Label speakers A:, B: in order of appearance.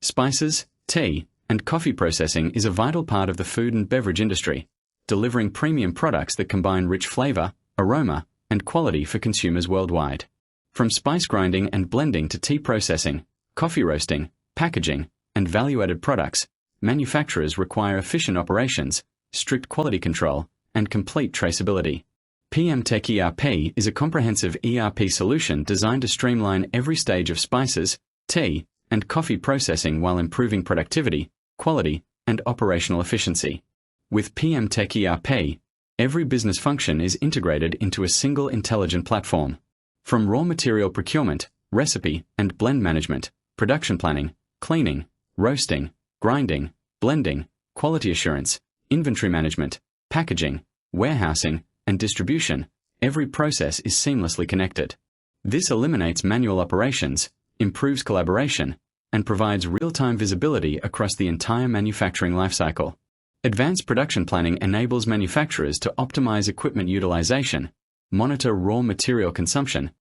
A: Spices, tea, and coffee processing is a vital part of the food and beverage industry, delivering premium products that combine rich flavor, aroma, and quality for consumers worldwide. From spice grinding and blending to tea processing, coffee roasting, packaging, and value-added products, manufacturers require efficient operations, strict quality control, and complete traceability. PMTechERP is a comprehensive ERP solution designed to streamline every stage of spices, tea, and coffee processing while improving productivity, quality, and operational efficiency. With PMTechERP, every business function is integrated into a single intelligent platform. From raw material procurement, recipe and blend management, production planning, cleaning, roasting, grinding, blending, quality assurance, inventory management, packaging, warehousing, and distribution, every process is seamlessly connected. This eliminates manual operations, improves collaboration, and provides real-time visibility across the entire manufacturing lifecycle. Advanced production planning enables manufacturers to optimize equipment utilization, monitor raw material consumption,